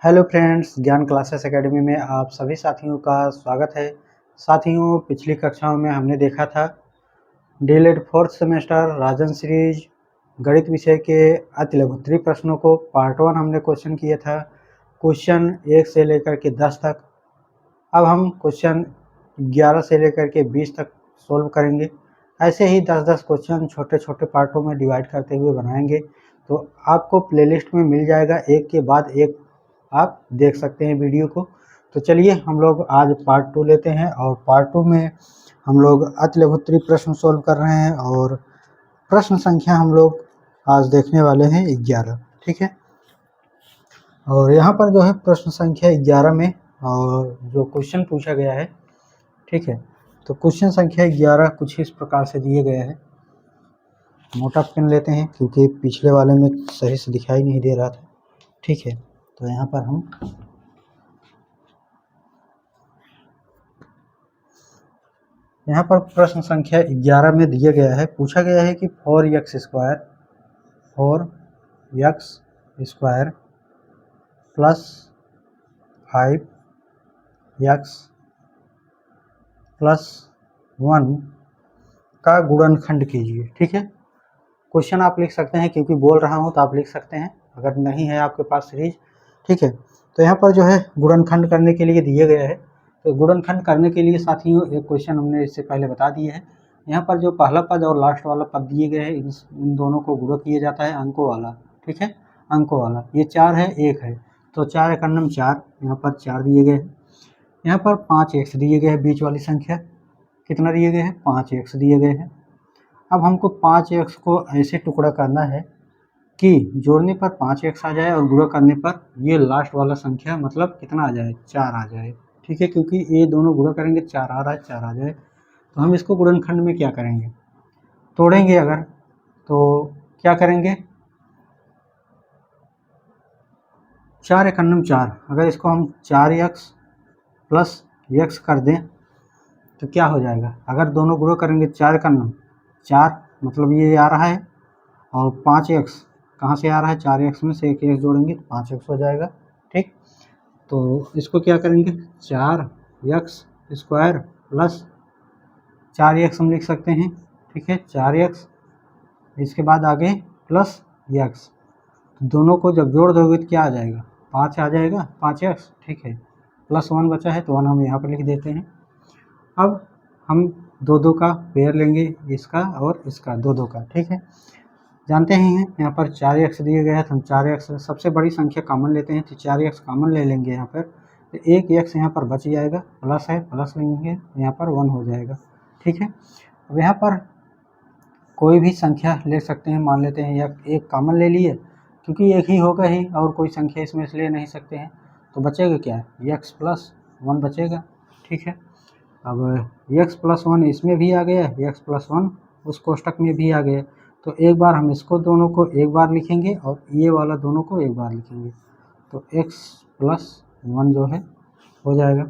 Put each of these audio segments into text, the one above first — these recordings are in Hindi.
हेलो फ्रेंड्स, ज्ञान क्लासेस एकेडमी में आप सभी साथियों का स्वागत है। साथियों, पिछली कक्षाओं में हमने देखा था डीएलएड फोर्थ सेमेस्टर राजन सीरीज गणित विषय के अति लघुत्तरीय प्रश्नों को पार्ट 1 हमने क्वेश्चन किया था, क्वेश्चन 1 से लेकर के 10 तक। अब हम क्वेश्चन 11 से लेकर के 20 तक सोल्व करेंगे। ऐसे ही 10-10 क्वेश्चन छोटे छोटे पार्टों में डिवाइड करते हुए बनाएंगे, तो आपको प्लेलिस्ट में मिल जाएगा, एक के बाद एक आप देख सकते हैं वीडियो को। तो चलिए हम लोग आज पार्ट 2 लेते हैं, और पार्ट 2 में हम लोग अति लघुत्तरीय प्रश्न सोल्व कर रहे हैं, और प्रश्न संख्या हम लोग आज देखने वाले हैं 11। ठीक है, और यहाँ पर जो है प्रश्न संख्या 11 में और जो क्वेश्चन पूछा गया है, ठीक है, तो क्वेश्चन संख्या 11 कुछ इस प्रकार से दिए गए हैं। मोटा पेन लेते हैं क्योंकि पिछले वाले में सही से दिखाई नहीं दे रहा था। ठीक है, तो यहाँ पर हम यहाँ पर प्रश्न संख्या 11 में दिया गया है, पूछा गया है कि 4x square plus 5x plus 1 का गुणनखंड कीजिए। ठीक है, क्वेश्चन आप लिख सकते हैं, क्योंकि बोल रहा हूँ तो आप लिख सकते हैं, अगर नहीं है आपके पास सीरीज। ठीक है, तो यहाँ पर जो है गुणनखंड करने के लिए दिए गए हैं। तो गुणनखंड करने के लिए साथियों एक क्वेश्चन हमने इससे पहले बता दिए है। यहाँ पर जो पहला पद और लास्ट वाला पद दिए गए हैं, इन दोनों को गुणा किया जाता है अंकों वाला। ठीक है, अंकों वाला, ये 4 है, 1 है, तो 4 एकन्नम 4, यहाँ पर 4 दिए गए हैं। यहाँ पर 5x दिए गए हैं, बीच वाली संख्या कितना दिए गए हैं, 5x दिए गए हैं। अब हमको 5x को ऐसे टुकड़ा करना है कि जोड़ने पर 5x आ जाए और गुणा करने पर ये लास्ट वाला संख्या मतलब कितना आ जाए, 4 आ जाए। ठीक है, क्योंकि ये दोनों गुणा करेंगे 4 आ रहा है, 4 आ जाए, तो हम इसको गुणनखंड में क्या करेंगे, तोड़ेंगे। अगर तो क्या करेंगे, 4 एकन्नम 4, अगर इसको हम 4x प्लस x कर दें तो क्या हो जाएगा, अगर दोनों गुणा करेंगे 4 एकन्नम 4, मतलब ये आ रहा है, और 5x कहाँ से आ रहा है, 4x में से एक x जोड़ेंगे 5x हो जाएगा। ठीक, तो इसको क्या करेंगे, 4x स्क्वायर प्लस 4x हम लिख सकते हैं। ठीक है, 4x, इसके बाद आगे प्लस x, दोनों को जब जोड़ दोगे तो क्या आ जाएगा, 5 आ जाएगा, 5x। ठीक है, प्लस 1 बचा है तो 1 हम यहाँ पर लिख देते हैं। अब हम दो का पेयर लेंगे, इसका और इसका, दो का। ठीक है, जानते हैं यहाँ पर 4x दिए गए हैं, तो हम 4x सबसे बड़ी संख्या कॉमन लेते हैं, तो 4x कॉमन ले लेंगे यहाँ पर, तो एक x यहाँ पर बच जाएगा, प्लस है, प्लस लेंगे, यहाँ पर 1 हो जाएगा। ठीक है, अब यहाँ पर कोई भी संख्या ले सकते हैं, मान लेते हैं या एक कॉमन ले लिए, क्योंकि एक ही होगा ही और कोई संख्या इसमें से ले नहीं सकते हैं, तो बचेगा क्या, x प्लस 1 बचेगा। ठीक है, अब x प्लस 1 इसमें भी आ गया, x प्लस 1 उस कोष्टक में भी आ गया, तो एक बार हम इसको दोनों को एक बार लिखेंगे और ये वाला दोनों को एक बार लिखेंगे, तो x प्लस 1 जो है हो जाएगा,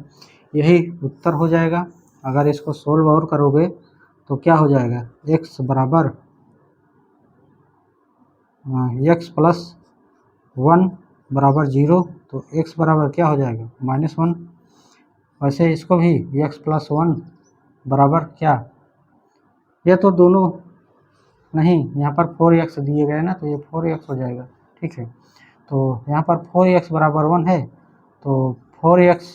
यही उत्तर हो जाएगा। अगर इसको सोल्व और करोगे तो क्या हो जाएगा, x बराबर x प्लस 1 बराबर 0, तो x बराबर क्या हो जाएगा, -1। वैसे इसको भी x प्लस 1 बराबर क्या, ये तो दोनों नहीं, यहाँ पर 4x दिए गए ना, तो ये 4x हो जाएगा। ठीक है, तो यहाँ पर 4x बराबर 1 है, तो 4x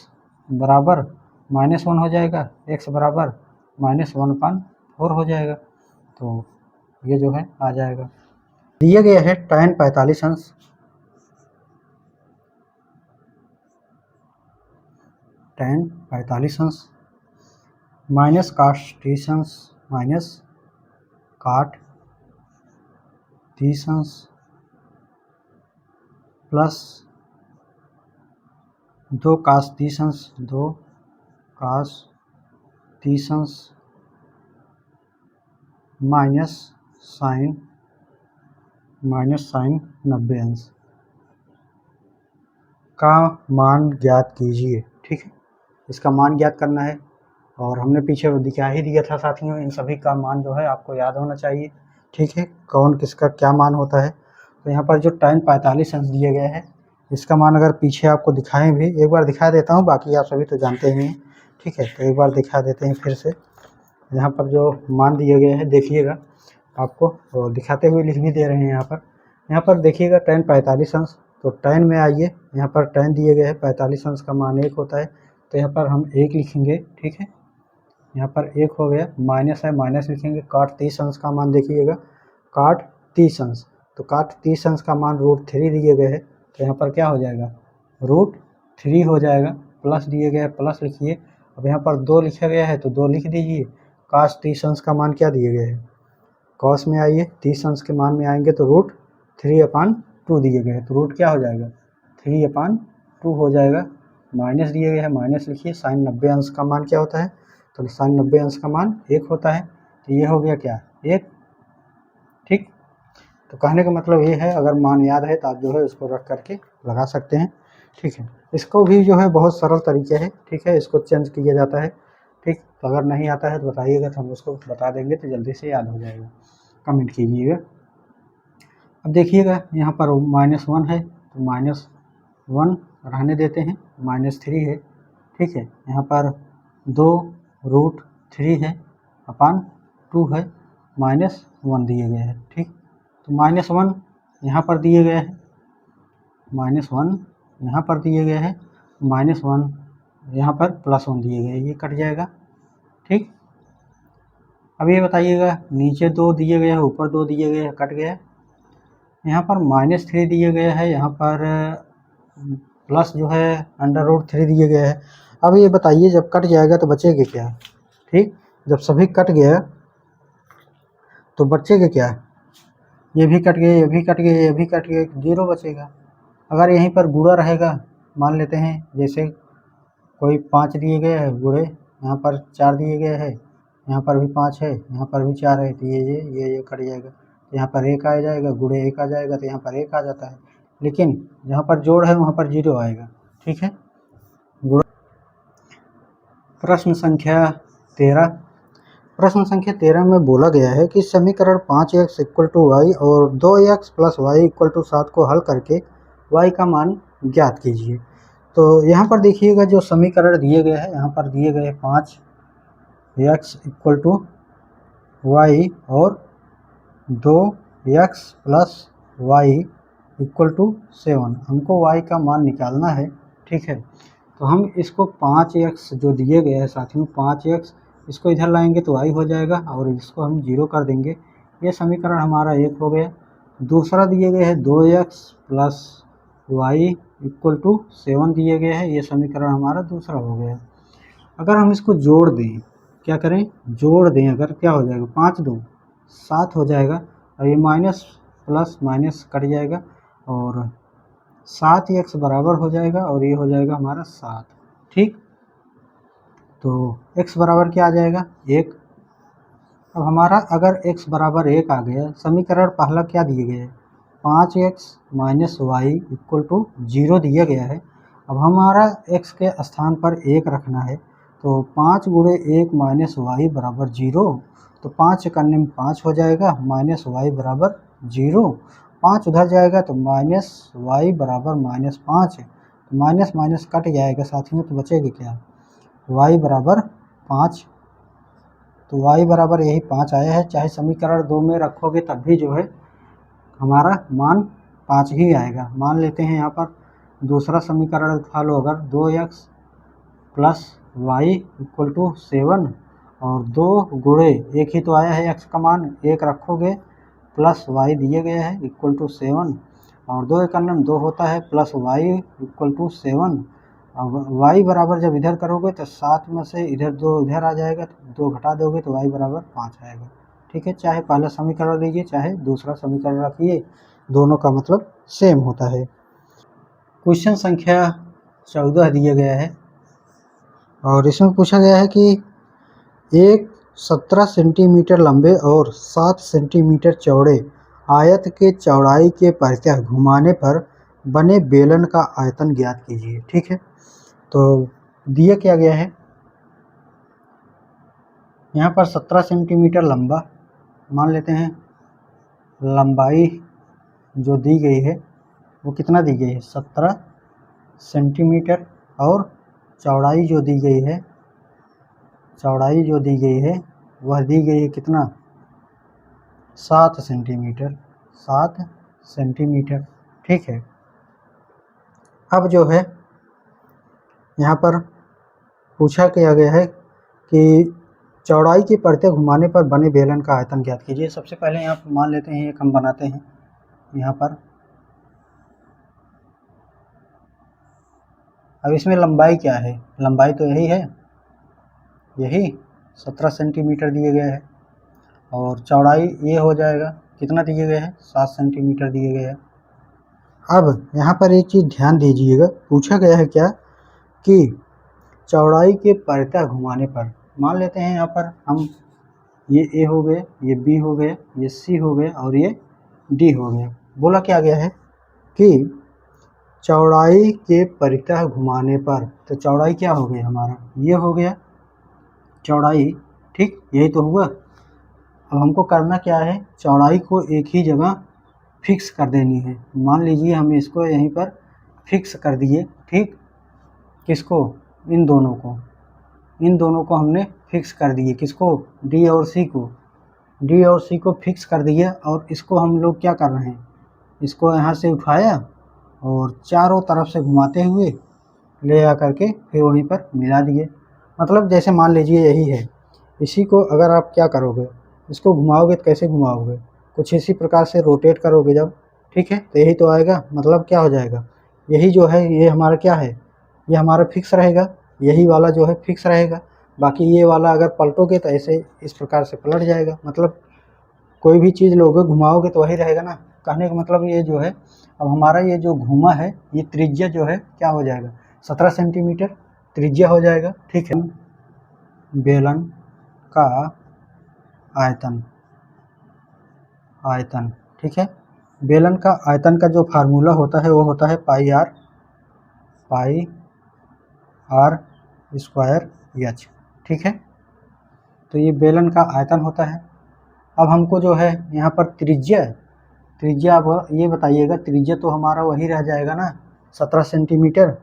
बराबर -1 हो जाएगा, x बराबर -1/4 हो जाएगा, तो ये जो है आ जाएगा। दिया गया है tan 45 अंश माइनस cos 30 अंश माइनस cot 30 अंश प्लस 2 cos 30 अंश, 2 cos 30 अंश माइनस साइन 90 अंश का मान ज्ञात कीजिए। ठीक है, इसका मान ज्ञात करना है, और हमने पीछे दिखा ही दिया था साथियों, इन सभी का मान जो है आपको याद होना चाहिए। ठीक है, कौन किसका क्या मान होता है। तो यहाँ पर जो tan 45 अंश दिए गए हैं, इसका मान अगर पीछे आपको दिखाएं भी, एक बार दिखा देता हूँ, बाकी आप सभी तो जानते ही हैं, ठीक है। तो एक बार दिखा देते हैं फिर से। यहाँ पर जो मान दिए गए हैं देखिएगा, आपको दिखाते हुए लिख भी दे रहे हैं। यहाँ पर देखिएगा tan 45 अंश, तो tan में आइए, यहाँ पर tan दिए गए हैं 45 अंश का मान 1 होता है, तो यहाँ पर हम 1 लिखेंगे, ठीक है। यहाँ पर 1 हो गया, माइनस है माइनस लिखेंगे। काट 30 अंश का मान देखिएगा, काट 30 अंश, तो काट 30 अंश का मान √3 दिए गए हैं, तो यहाँ पर क्या हो जाएगा, √3 हो जाएगा। प्लस दिए गए प्लस लिखिए। अब यहाँ पर 2 लिखा गया है तो 2 लिख दीजिए। काश 30 अंश का मान क्या दिए गए हैं, कॉस में आइए, 30 अंश के मान में आएंगे तो √3/2 दिए गए हैं, तो रूट क्या हो जाएगा, 3/2 हो जाएगा। माइनस दिए गए हैं माइनस लिखिए। साइन 90 अंश का मान क्या होता है, तो साइन 90 अंश का मान 1 होता है, तो ये हो गया क्या, 1, ठीक। तो कहने का मतलब ये है, अगर मान याद है तो आप जो है उसको रख करके लगा सकते हैं, ठीक है। इसको भी जो है बहुत सरल तरीके है, ठीक है, इसको चेंज किया जाता है, ठीक। तो अगर नहीं आता है तो बताइएगा, तो हम उसको बता देंगे, तो जल्दी से याद हो जाएगा, कमेंट कीजिएगा। अब देखिएगा यहाँ पर -1 है, तो -1 रहने देते हैं, -3 है, ठीक है। यहाँ पर 2√3 है अपान 2 है, -1 दिए गए हैं, ठीक। तो -1 यहाँ पर दिए गए हैं, -1 यहाँ पर दिए गए हैं, -1 यहाँ पर +1 दिए गए, ये कट जाएगा, ठीक। अब ये बताइएगा, नीचे 2 दिए गए हैं, ऊपर 2 दिए गए हैं, कट गया। यहाँ पर -3 दिए गए हैं, यहाँ पर प्लस जो है √3 दिए गए हैं। अब ये बताइए, जब कट जाएगा तो बचेगा क्या, ठीक। जब सभी कट गया तो बचेगा क्या, ये भी कट गए, ये भी कट गए, ये भी कट गए, 0 बचेगा। अगर यहीं पर गुणा रहेगा, मान लेते हैं जैसे कोई 5 दिए गए हैं गुणे, यहाँ पर 4 दिए गए हैं, यहाँ पर भी 5 है, यहाँ पर भी 4 है, तो ये कट जाएगा, तो यहाँ पर 1 आ जाएगा, गुणे 1 आ जाएगा, तो यहाँ पर 1 आ जाता है। लेकिन जहाँ पर जोड़ है वहाँ पर 0 आएगा, ठीक है। प्रश्न संख्या 13। प्रश्न संख्या 13 में बोला गया है कि समीकरण 5x = y और 2x + y = 7 को हल करके y का मान ज्ञात कीजिए। तो यहाँ पर देखिएगा, जो समीकरण दिए गए हैं, यहाँ पर दिए गए 5x = y और 2x + y = 7, हमको y का मान निकालना है, ठीक है। तो हम इसको 5x जो दिए गए हैं साथियों, 5x इसको इधर लाएंगे तो y हो जाएगा, और इसको हम 0 कर देंगे, ये समीकरण हमारा 1 हो गया। दूसरा दिए गए हैं 2x + y = 7 दिए गए हैं, ये समीकरण हमारा दूसरा हो गया। अगर हम इसको जोड़ दें, क्या करें, जोड़ दें, अगर क्या हो जाएगा, 5 2 7 हो जाएगा, और ये माइनस प्लस माइनस कट जाएगा, और 7x बराबर हो जाएगा, और ये हो जाएगा हमारा 7, ठीक। तो x बराबर क्या आ जाएगा, 1। अब हमारा अगर x बराबर 1 आ गया, समीकरण पहला क्या दिए गए, 5x - y = 0 दिया गया है। अब हमारा x के स्थान पर 1 रखना है, तो 5 × 1 - y = 0, तो 5 करने में 5 हो जाएगा, -y = 0, 5 उधर जाएगा तो -y = -5 है, तो माइनस माइनस कट जाएगा साथियों, तो बचेगा क्या, y = 5, तो y बराबर यही 5 आया है। चाहे समीकरण 2 में रखोगे तब भी जो है हमारा मान 5 ही आएगा। मान लेते हैं यहाँ पर दूसरा समीकरण उठा लो, अगर 2x + y = 7 और 2 गुणे, एक ही तो आया है x का मान, 1 रखोगे प्लस y दिए गए हैं =7, और 2 × 2 होता है, प्लस y = 7। अब y बराबर जब इधर करोगे तो 7 में से इधर 2 इधर आ जाएगा, तो 2 घटा दोगे तो y बराबर 5 आएगा, ठीक है। चाहे पहला समीकरण लीजिए चाहे दूसरा समीकरण रखिए, दोनों का मतलब सेम होता है। क्वेश्चन संख्या 14 दिया गया है, और इसमें पूछा गया है कि एक 17 सेंटीमीटर लंबे और 7 सेंटीमीटर चौड़े आयत के चौड़ाई के परितः घुमाने पर बने बेलन का आयतन ज्ञात कीजिए, ठीक है। तो दिया क्या गया है, यहाँ पर 17 सेंटीमीटर लंबा मान लेते हैं, लंबाई जो दी गई है वो कितना दी गई है 17 सेंटीमीटर, और चौड़ाई जो दी गई है, चौड़ाई जो दी गई है वह दी गई है कितना 7 सेंटीमीटर, 7 सेंटीमीटर। ठीक है, अब जो है यहाँ पर पूछा किया गया है कि चौड़ाई की परतें घुमाने पर बने बेलन का आयतन ज्ञात कीजिए। सबसे पहले यहाँ पर मान लेते हैं एक हम बनाते हैं यहाँ पर। अब इसमें लंबाई क्या है, लंबाई तो यही है, यही 17 सेंटीमीटर दिए गए हैं, और चौड़ाई ये हो जाएगा कितना दिए गए हैं 7 सेंटीमीटर दिए गए हैं। अब यहाँ पर एक चीज़ ध्यान दीजिएगा, पूछा गया है क्या कि चौड़ाई के परतें घुमाने पर, मान लेते हैं यहाँ पर हम ये ए हो गए, ये बी हो गए, ये सी हो गए और ये डी हो गए। बोला क्या गया है कि चौड़ाई के परतें घुमाने पर, तो चौड़ाई क्या हो गई हमारा, ये हो गया चौड़ाई। ठीक, यही तो हुआ। अब हमको करना क्या है, चौड़ाई को एक ही जगह फिक्स कर देनी है। मान लीजिए हम इसको यहीं पर फिक्स कर दिए। ठीक, किसको, इन दोनों को, इन दोनों को हमने फिक्स कर दिए, किसको, डी और सी को, डी और सी को फिक्स कर दिया। और इसको हम लोग क्या कर रहे हैं, इसको यहाँ से उठाया और चारों तरफ से घुमाते हुए ले आ करके फिर वहीं पर मिला दिए। मतलब जैसे मान लीजिए यही है, इसी को अगर आप क्या करोगे, इसको घुमाओगे तो कैसे घुमाओगे, कुछ इसी प्रकार से रोटेट करोगे जब, ठीक है, तो यही तो आएगा। मतलब क्या हो जाएगा, यही जो है ये हमारा क्या है, ये हमारा फिक्स रहेगा, यही वाला जो है फिक्स रहेगा। बाकी ये वाला अगर पलटोगे तो ऐसे इस प्रकार से पलट जाएगा। मतलब कोई भी चीज़ लोगे घुमाओगे तो वही रहेगा ना। कहने का मतलब ये जो है, अब हमारा ये जो घूमा है ये त्रिज्या जो है क्या हो जाएगा 17 सेंटीमीटर त्रिज्या हो जाएगा। ठीक है, बेलन का आयतन, आयतन, ठीक है, बेलन का आयतन का जो फार्मूला होता है वो होता है पाई आर स्क्वायर एच। ठीक है, तो ये बेलन का आयतन होता है। अब हमको जो है यहाँ पर त्रिज्या, त्रिज्या अब ये बताइएगा, त्रिज्या तो हमारा वही रह जाएगा ना 17 सेंटीमीटर।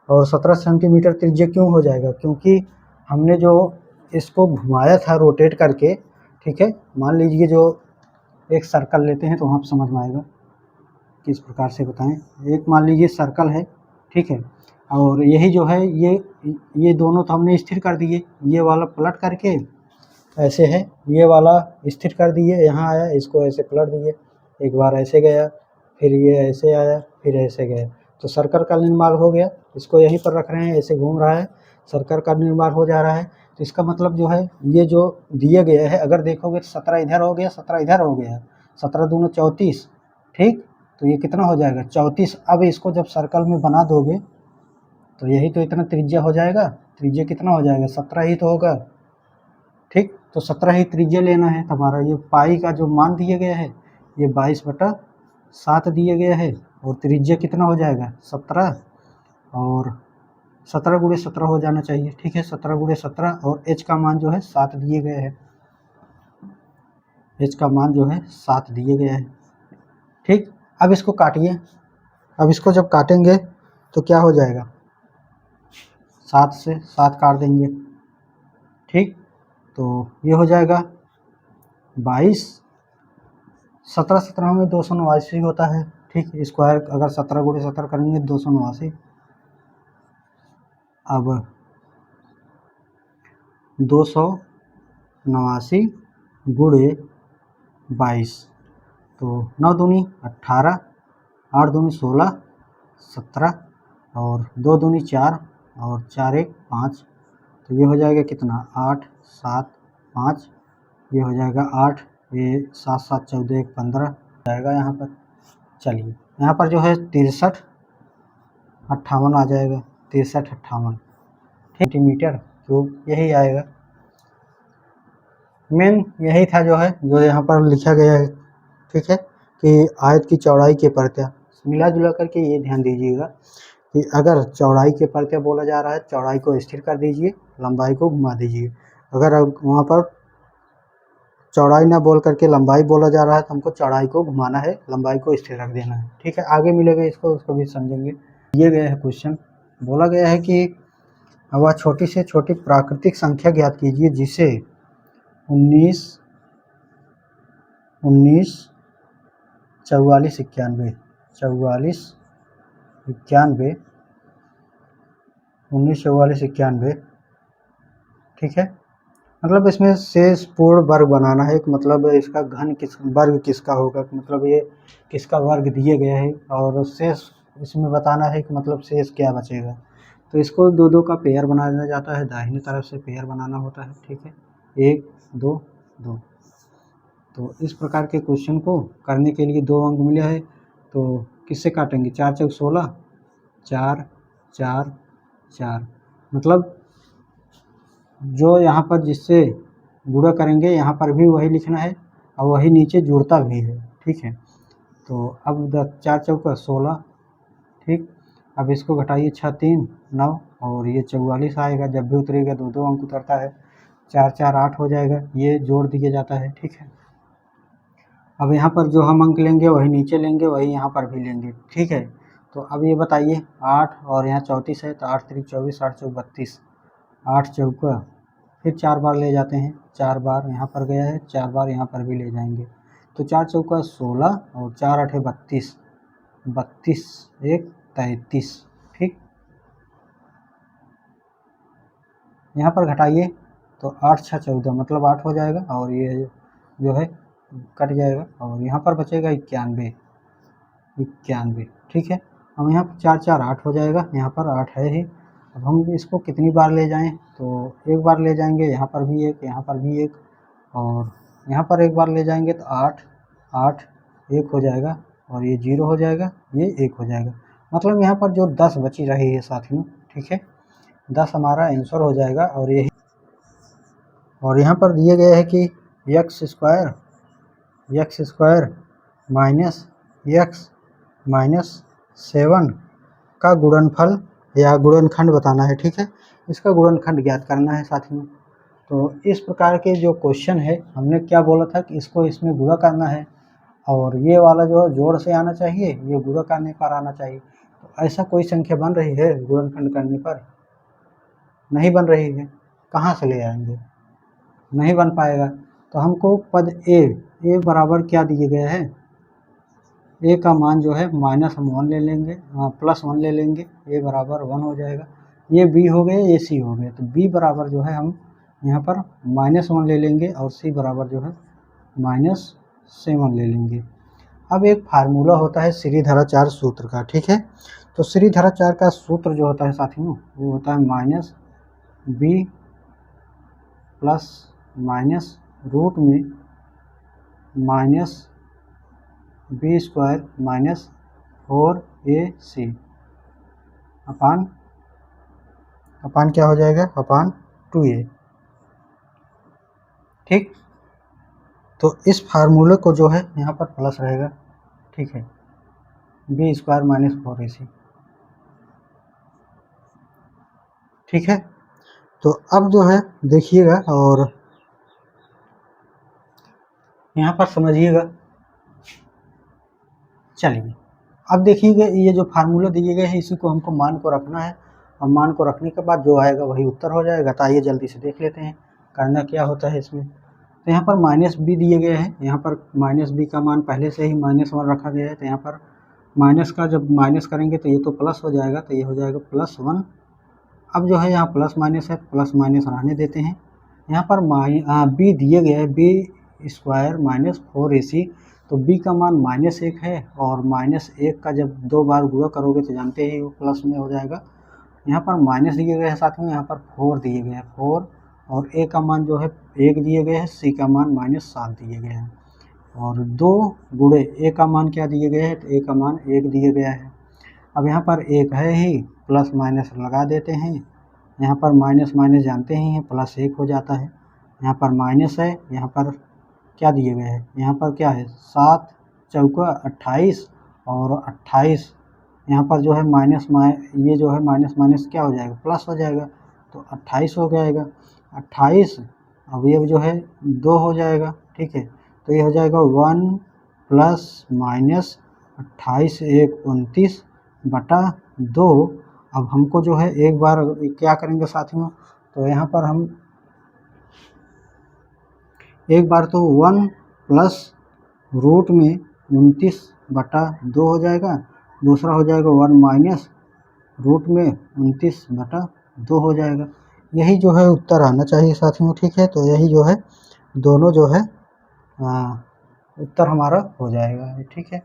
और 17 सेंटीमीटर त्रिज्या क्यों हो जाएगा, क्योंकि हमने जो इसको घुमाया था रोटेट करके। ठीक है, मान लीजिए जो एक सर्कल लेते हैं तो वहाँ पर समझ में आएगा किस प्रकार से बताएं। एक मान लीजिए सर्कल है, ठीक है, और यही जो है ये दोनों तो हमने स्थिर कर दिए, ये वाला पलट करके ऐसे है, ये वाला स्थिर कर दिए, यहाँ आया, इसको ऐसे पलट दिए, एक बार ऐसे गया, फिर ये ऐसे आया, फिर ऐसे गया, तो सर्कल का निर्माण हो गया। इसको यहीं पर रख रहे हैं, ऐसे घूम रहा है, सर्कल का निर्माण हो जा रहा है। तो इसका मतलब जो है ये जो दिया गया है, अगर देखोगे तो 17 इधर हो गया, 17 इधर हो गया, 17 दूनी 34। ठीक, तो ये कितना हो जाएगा 34। अब इसको जब सर्कल में बना दोगे तो यही तो इतना त्रिज्या हो जाएगा, त्रिज्या कितना हो जाएगा 17 ही तो होगा। ठीक, तो 17 ही त्रिज्या लेना है। तो हमारा ये पाई का जो मान दिया गया है ये 22/7 दिया गया है, और त्रिज्या कितना हो जाएगा 17, और 17 गुणे 17 हो जाना चाहिए। ठीक है, 17 गुणे 17, और एच का मान जो है 7 दिए गए हैं, एच का मान जो है 7 दिए गए हैं। ठीक, अब इसको काटिए, अब इसको जब काटेंगे तो क्या हो जाएगा, 7 से 7 काट देंगे। ठीक, तो ये हो जाएगा 22, 17 में 289 होता है। ठीक, स्क्वायर अगर 17 गुणे 17 करेंगे 289। अब 289 गुणे 22, तो 9 दूनी 18, 8 दूनी 16, 17, और 2 दूनी 4, और 4 1 5, तो ये हो जाएगा कितना 8 7 5, ये हो जाएगा 8, ये 7 7 14 1 15 जाएगा यहाँ पर। चलिए यहाँ पर जो है 63 58 आ जाएगा, 63 58 सेंटीमीटर क्यूब, यही आएगा। मेन यही था जो है, जो यहाँ पर लिखा गया है। ठीक है, कि आयत की चौड़ाई के परतें, मिला जुला करके ये ध्यान दीजिएगा कि अगर चौड़ाई के परतें बोला जा रहा है, चौड़ाई को स्थिर कर दीजिए, लंबाई को घुमा दीजिए। अगर वहाँ पर चौड़ाई ना बोल करके लंबाई बोला जा रहा है, तो हमको चौड़ाई को घुमाना है, लंबाई को स्थिर रख देना है। ठीक है, आगे मिलेगा इसको, उसको भी समझेंगे। दिए गया है क्वेश्चन, बोला गया है कि वह छोटी से छोटी प्राकृतिक संख्या ज्ञात कीजिए जिसे 19 44 91 44 91 19 44 91। ठीक है, मतलब इसमें शेष पूर्ण वर्ग बनाना है, मतलब इसका घन किस वर्ग किसका होगा, मतलब ये किसका वर्ग दिए गया है, और शेष इसमें बताना है कि मतलब शेष क्या बचेगा। तो इसको दो दो का पेयर बनाया जाता है, दाहिनी तरफ से पेयर बनाना होता है। ठीक है, 1 2 2। तो इस प्रकार के क्वेश्चन को करने के लिए 2 अंक मिले हैं, तो किससे काटेंगे, 4 चौक 16, 4 4 4, मतलब जो यहाँ पर जिससे गुणा करेंगे यहाँ पर भी वही लिखना है और वही नीचे जुड़ता भी है। ठीक है, तो अब 4 चौका 16। ठीक, अब इसको घटाइए, 6 3 9 और ये 44 आएगा, जब भी उतरेगा 2 2 अंक उतरता है, 4 4 8 हो जाएगा, ये जोड़ दिया जाता है। ठीक है, अब यहाँ पर जो हम अंक लेंगे वही नीचे लेंगे, वही यहाँ पर भी लेंगे। ठीक है, तो अब ये बताइए 8 और यहाँ 34 है, तो 8 3 24 8 चौक 32, 8 चौका फिर 4 बार ले जाते हैं, 4 बार यहाँ पर गया है, 4 बार यहाँ पर भी ले जाएंगे, तो 4 चौका 16 और 4 8 32, 32 1 33। ठीक, यहाँ पर घटाइए तो 8 6 14, मतलब 8 हो जाएगा और ये जो है कट जाएगा और यहाँ पर बचेगा 91 91। ठीक है, हम यहाँ पर 4 4 8 हो जाएगा, यहाँ पर 8 है ही। अब हम इसको कितनी बार ले जाएं, तो एक बार ले जाएंगे, यहाँ पर भी एक, यहाँ पर भी एक, और यहाँ पर एक बार ले जाएंगे तो 8 8 1 हो जाएगा और ये 0 हो जाएगा, ये 1 हो जाएगा, मतलब यहाँ पर जो 10 बची रही है साथियों। ठीक है, 10 हमारा आंसर हो जाएगा। और यही, और यहाँ पर दिए गए है कि x square minus x minus 7 का गुणनफल या गुणनखंड बताना है। ठीक है, इसका गुणनखंड ज्ञात करना है साथियों। तो इस प्रकार के जो क्वेश्चन है, हमने क्या बोला था कि इसको इसमें गुणा करना है और ये वाला जो जोड़ से आना चाहिए, ये गुणा करने पर आना चाहिए। तो ऐसा कोई संख्या बन रही है गुणनखंड करने पर? नहीं बन रही है, कहाँ से ले आएंगे, नहीं बन पाएगा। तो हमको पद ए बराबर क्या दिए गए हैं, ए का मान जो है माइनस हम 1 ले लेंगे, प्लस 1 ले लेंगे, ए बराबर 1 हो जाएगा। ये बी हो गए, ये सी हो गए, तो बी बराबर जो है हम यहाँ पर -1 ले लेंगे और सी बराबर जो है -7 ले लेंगे। अब एक फार्मूला होता है श्रीधराचार्य सूत्र का। ठीक है, तो श्रीधराचार्य का सूत्र जो होता है साथियों, वो होता है -b प्लस माइनस रूट में -b स्क्वायर माइनस 4ac अपान क्या हो जाएगा, अपान 2a। ठीक, तो इस फार्मूले को जो है यहाँ पर प्लस रहेगा। ठीक है, b स्क्वायर माइनस 4ac। ठीक है, तो अब जो है देखिएगा और यहाँ पर समझिएगा। चलिए, अब देखिएगा, ये जो फार्मूला दिए गए हैं इसी को हमको मान को रखना है और मान को रखने के बाद जो आएगा वही उत्तर हो जाएगा। तो आइए जल्दी से देख लेते हैं करना क्या होता है इसमें। तो यहाँ पर -b दिए गए हैं, यहाँ पर -b का मान पहले से ही -1 रखा गया है, तो यहाँ पर माइनस का जब माइनस करेंगे तो ये तो प्लस हो जाएगा, तो ये हो जाएगा +1। अब जो है यहाँ प्लस माइनस है, प्लस माइनस रहने देते हैं। यहाँ पर b दिए गए है, b स्क्वायर माइनस 4ac, तो b का मान -1 है और -1 का जब 2 बार गुणा करोगे तो जानते ही वो प्लस में हो जाएगा। यहाँ पर माइनस दिए गए हैं साथ में, यहाँ पर 4 दिए गए हैं, 4, और a का मान जो है 1 दिए गए हैं, c का मान -7 दिए गए हैं, और 2 गुणे a का मान क्या दिए गए हैं, तो a का मान 1 दिए गया है। अब यहाँ पर 1 है ही, प्लस माइनस लगा देते हैं, यहाँ पर माइनस माइनस जानते ही हैं, +1 हो जाता है। यहाँ पर माइनस है, यहाँ पर क्या दिए गए हैं, यहाँ पर क्या है 7 चौका 28 और 28, यहाँ पर जो है ये जो है माइनस माइनस क्या हो जाएगा, प्लस हो जाएगा, तो 28 हो जाएगा। 28 अब ये जो है 2 हो जाएगा। ठीक है। तो ये हो जाएगा 1 प्लस माइनस 28 1 29 बटा 2। अब हमको जो है एक बार क्या करेंगे साथियों, तो यहाँ पर हम एक बार तो 1 प्लस रूट में 29 बटा 2 हो जाएगा, दूसरा हो जाएगा 1 माइनस रूट में 29 बटा 2 हो जाएगा। यही जो है उत्तर आना चाहिए साथियों, ठीक है। तो यही जो है दोनों जो है उत्तर हमारा हो जाएगा, ठीक है।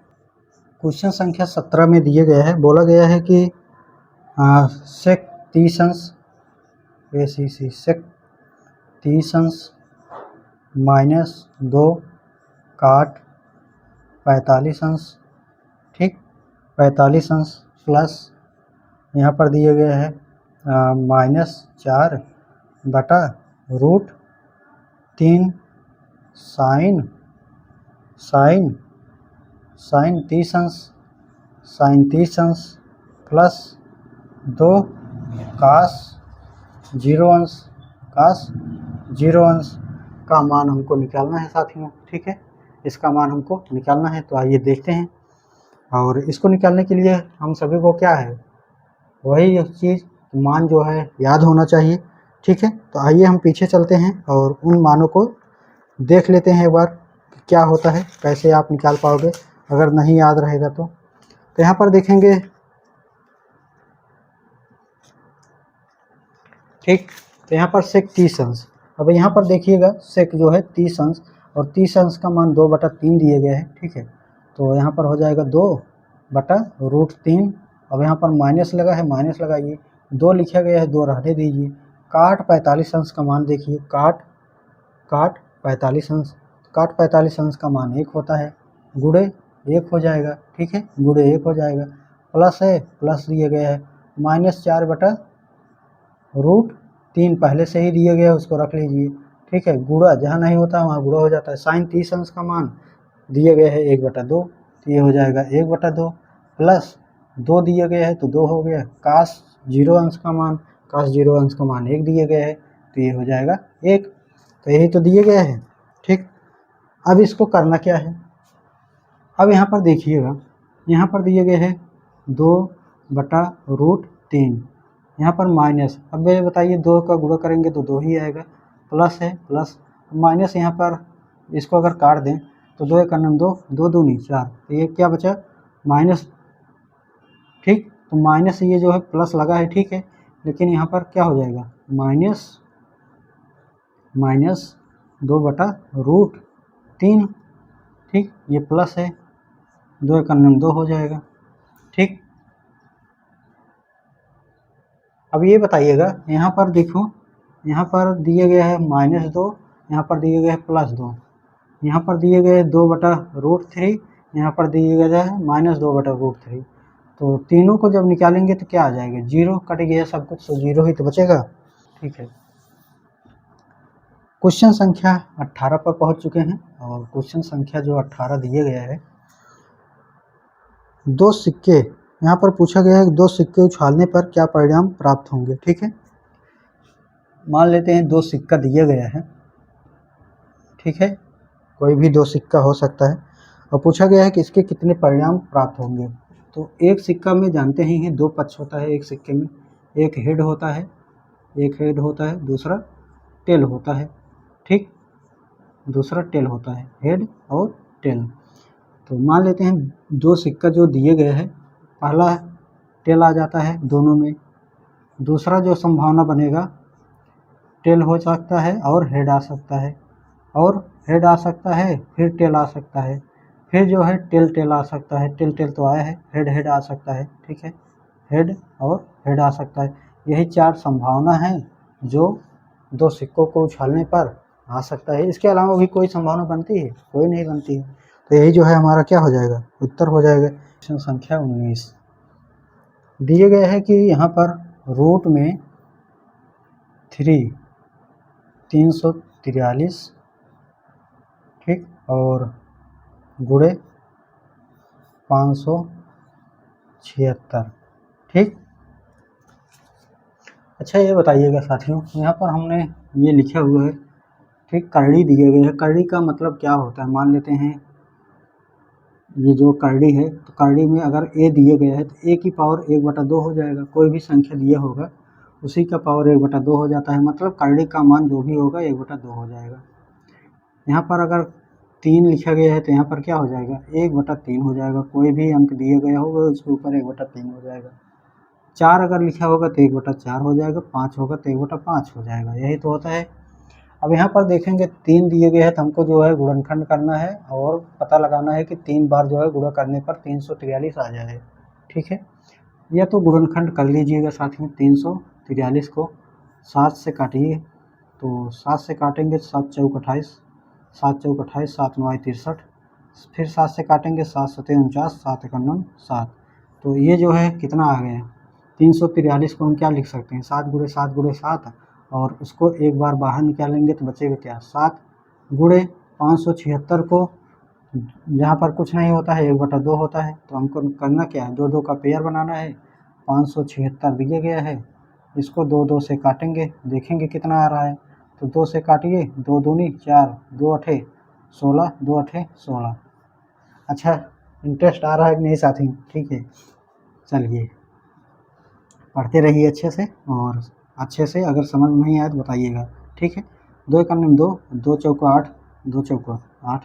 क्वेश्चन संख्या 17 में दिए गया है, बोला गया है कि सेक 30 अंश ACC सेक 30 अंश माइनस 2 काट 45 अंश, ठीक, 45 अंश प्लस यहाँ पर दिए गए है -4 बटा रूट 3 साइन 30 अंश प्लस 2 कास 0 अंश का मान हमको निकालना है साथियों, ठीक है। इसका मान हमको निकालना है, तो आइए देखते हैं। और इसको निकालने के लिए हम सभी को क्या है, वही चीज़ मान जो है याद होना चाहिए, ठीक है। तो आइए हम पीछे चलते हैं और उन मानों को देख लेते हैं एक बार क्या होता है, कैसे आप निकाल पाओगे अगर नहीं याद रहेगा तो। यहाँ पर देखेंगे, ठीक, तो यहाँ पर सेक 30 अंश। अब यहाँ पर देखिएगा सेक जो है 30 अंश, और 30 अंश का मान 2 बटा 3 दिए गए हैं, ठीक है। तो यहाँ पर हो जाएगा 2 बटा रूट 3। अब यहाँ पर माइनस लगा है, माइनस लगाइए, 2 लिखा गया है, 2 रहने दीजिए। काट 45 अंश का मान देखिए, काट 45 अंश, काट 45 अंश का मान 1 होता है, गुणे 1 हो जाएगा, ठीक है, गुणे 1 हो जाएगा। प्लस है, प्लस दिए गए है -4 बटा रूट 3 पहले से ही दिए गया है, उसको रख लीजिए, ठीक है। गुणा जहाँ नहीं होता वहाँ गुणा हो जाता है। साइन 30 अंश का मान दिए गए है 1 बटा 2, तो ये हो जाएगा 1 बटा 2 प्लस 2 दिए गए हैं तो 2 हो गया। कास 0 अंश का मान 1 दिए गए हैं, तो ये हो जाएगा 1। तो यही तो दिए गए हैं, ठीक। अब इसको करना क्या है, अब यहाँ पर देखिएगा, यहाँ पर दिए गए हैं 2 बटा रूट 3, यहाँ पर माइनस। अब ये बताइए 2 का गुणा करेंगे तो 2 ही आएगा, प्लस है, प्लस माइनस, यहाँ पर इसको अगर काट दें तो 2 1 2, 2 दूनी 4, तो ये क्या बचा माइनस, ठीक। तो माइनस ये जो है प्लस लगा है, ठीक है, लेकिन यहाँ पर क्या हो जाएगा माइनस 2 बटा रूट 3, ठीक, ये प्लस है, 2 1 2 हो जाएगा, ठीक। अब ये बताइएगा, यहाँ पर देखो, यहाँ पर दिए गए हैं -2, यहाँ पर दिए गए हैं +2, यहाँ पर दिए गए 2 बटा रूट 3, यहाँ पर दिए गए है -2 बटा रूट 3। तो तीनों को जब निकालेंगे तो क्या आ जाएगा, 0 कट गया सब कुछ, तो 0 ही तो बचेगा, ठीक है। क्वेश्चन संख्या 18 पर पहुंच चुके हैं, और क्वेश्चन संख्या जो 18 दिए गया है, 2 सिक्के, यहाँ पर पूछा गया है कि 2 सिक्के उछालने पर क्या परिणाम प्राप्त होंगे, ठीक है। मान लेते हैं 2 सिक्का दिया गया है, ठीक है, कोई भी 2 सिक्का हो सकता है, और पूछा गया है कि इसके कितने परिणाम प्राप्त होंगे। तो एक सिक्का में जानते ही हैं 2 पक्ष होता है एक सिक्के में, एक हेड होता है, दूसरा टेल होता है, ठीक, दूसरा टेल होता है, हेड और टेल। तो मान लेते हैं 2 सिक्का जो दिए गए हैं, पहला टेल आ जाता है दोनों में, दूसरा जो संभावना बनेगा टेल हो सकता है और हेड आ सकता है, और हेड आ सकता है, फिर टेल आ सकता है, फिर जो है टेल आ सकता है, टेल तो आया है, हेड आ सकता है, ठीक है, हेड और हेड आ सकता है। यही 4 संभावना है जो 2 सिक्कों को उछालने पर आ सकता है। इसके अलावा भी कोई संभावना बनती है, कोई नहीं बनती है। तो यही जो है हमारा क्या हो जाएगा, उत्तर हो जाएगा। क्वेश्चन संख्या 19 दिए गए है कि यहाँ पर रूट में 343, ठीक, और गुणे 576, ठीक। अच्छा ये बताइएगा साथियों, यहाँ पर हमने ये लिखा हुआ है, ठीक, करड़ी दिए गए हैं। करड़ी का मतलब क्या होता है, मान लेते हैं ये जो करड़ी है, तो करड़ी में अगर ए दिए गए हैं तो ए की पावर 1/2 हो जाएगा। कोई भी संख्या दिया होगा उसी का पावर 1/2 हो जाता है, मतलब करड़ी का मान जो भी होगा 1/2 हो जाएगा। यहाँ पर अगर 3 लिखा गया है तो यहाँ पर क्या हो जाएगा, 1/3 हो जाएगा। कोई भी अंक दिए गया होगा उसके ऊपर 1/3 हो जाएगा। 4 अगर लिखा होगा तो 1/4 हो जाएगा, 5 होगा तो 1/5 हो जाएगा। यही तो होता है। अब यहाँ पर देखेंगे 3 दिए गए हैं तो हमको जो है गुणनखंड करना है और पता लगाना है कि 3 बार जो है गुणा करने पर 343 आ जाए। ठीक है, या तो गुणनखंड कर लीजिएगा साथ में। 343 को 7 से काटिए, तो 7 से काटेंगे 7 चौक 28, 7 चौक 28, 7 9 63, फिर 7 से काटेंगे 7 7 49, 7 51 7। तो ये जो है कितना आ गया, 343 को हम क्या लिख सकते हैं, 7 गुणे 7 गुणे 7, और उसको एक बार बाहर निकालेंगे तो बचेगा क्या, 7 गुणे 576 को, जहाँ पर कुछ नहीं होता है 1/2 होता है, तो हमको करना क्या है, 2 का पेयर बनाना है। 576 दिया गया है, इसको 2 से काटेंगे, देखेंगे कितना आ रहा है। तो 2 से काटिए, 2 दूनी 4, 2 अठे 16, 2 अठे 16। अच्छा, इंटरेस्ट आ रहा है कि नहीं साथी? ठीक है, चलिए पढ़ते रहिए अच्छे से, और अच्छे से अगर समझ नहीं आए तो बताइएगा। ठीक है, 2 1 2, 2 चौका 8, 2 चौका 8,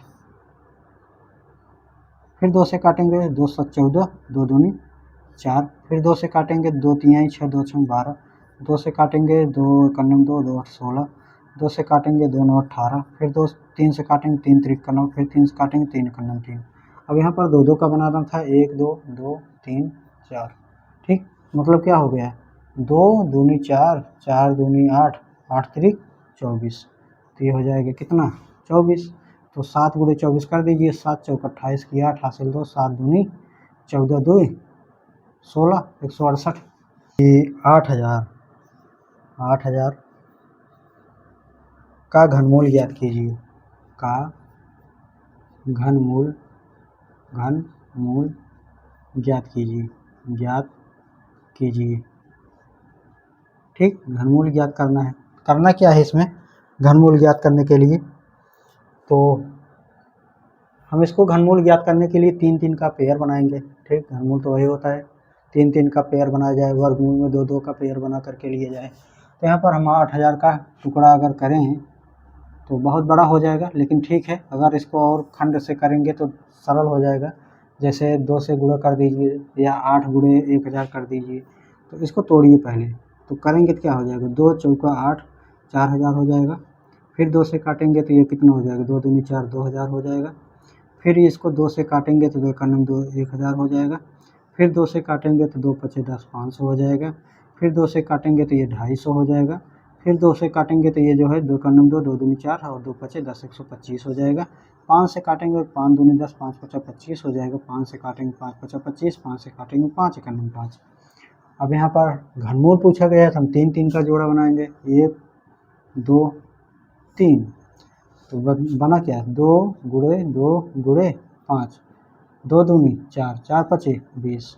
फिर 2 से काटेंगे, 2 7 14, 2 दूनी 4, फिर 2 से काटेंगे, 2 3 6, 2 6 12, 2 से काटेंगे, 2 1 2, 2 8 16, 2 से काटेंगे, 2 9 18, फिर 2 3 से काटेंगे, 3 3 9, फिर 3 से काटेंगे, 3 1 3। अब यहाँ पर 2 का बनाना था, 1 2 2 3 4। ठीक, मतलब क्या हो गया, 2 दूनी 4, 4 दूनी 8, 8 3 24, तो ये हो जाएगा कितना, 24। तो 7 गुणे 24 कर दीजिए, 7 चौक 28 की 8 हासिल 2, 7 दूनी 14 2 16, 168। ये 8000 का घनमूल ज्ञात कीजिए, का घनमूल ज्ञात कीजिए। ठीक, घनमूल ज्ञात करना है। करना क्या है इसमें, घनमूल ज्ञात करने के लिए, तो हम इसको घनमूल ज्ञात करने के लिए 3 3 का पेयर बनाएंगे। ठीक, घनमूल तो वही होता है, 3 3 का पेयर बनाया जाए, वर्गमूल में 2 2 का पेयर बना करके लिए जाए। तो यहाँ पर हम 8000 का टुकड़ा अगर करें तो बहुत बड़ा हो जाएगा, लेकिन ठीक है, अगर इसको और खंड से करेंगे तो सरल हो जाएगा। जैसे 2 से गुणा कर दीजिए, या 8 गुणे 1000 कर दीजिए। तो इसको तोड़िए पहले, तो करेंगे तो क्या हो जाएगा, 2 चौका 8, 4000 हो जाएगा। फिर 2 से काटेंगे तो ये कितना हो जाएगा, 2 दूनी 4, 2000 हो जाएगा। फिर इसको 2 से काटेंगे तो 2 1 2, 1000 हो जाएगा। फिर 2 से काटेंगे तो 2 5 10, 500 हो जाएगा। फिर 2 से काटेंगे तो ये 250 हो जाएगा। फिर 2 से काटेंगे तो ये जो है 2 1 2, 2 दूनी 4 और 2 5 10, 125 हो जाएगा। 5 से काटेंगे, 5 दूनी 10, 5 5 25 हो जाएगा। 5 से काटेंगे 5 5 25, 5 से काटेंगे 5 1 5। अब यहाँ पर घनमूल पूछा गया है तो हम 3 3 का जोड़ा बनाएंगे, 1 2 3। तो बना क्या, 2 गुणे 2 गुणे 5, 2 दूनी 4, 4 5 20।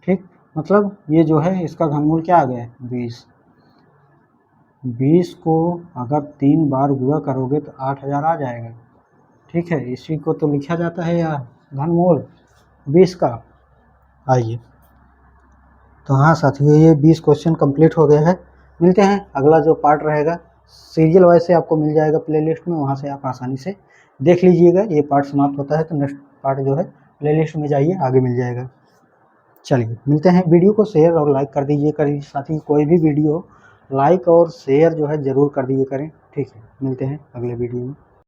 ठीक, मतलब ये जो है इसका घनमूल क्या आ गया है, 20। 20 को अगर 3 बार गुणा करोगे तो 8000 आ जाएगा। ठीक है, इसी को तो लिखा जाता है यार घनमूल 20 का। आइए, तो हाँ साथियों, ये 20 क्वेश्चन कंप्लीट हो गए हैं। मिलते हैं अगला जो पार्ट रहेगा, सीरियल वाइज से आपको मिल जाएगा प्लेलिस्ट में, वहाँ से आप आसानी से देख लीजिएगा। ये पार्ट समाप्त होता है तो नेक्स्ट पार्ट जो है प्लेलिस्ट में जाइए, आगे मिल जाएगा। चलिए मिलते हैं, वीडियो को शेयर और लाइक कर दीजिए करें साथी, कोई भी वीडियो लाइक और शेयर जो है ज़रूर कर दीजिए करें। ठीक है, मिलते हैं अगले वीडियो में।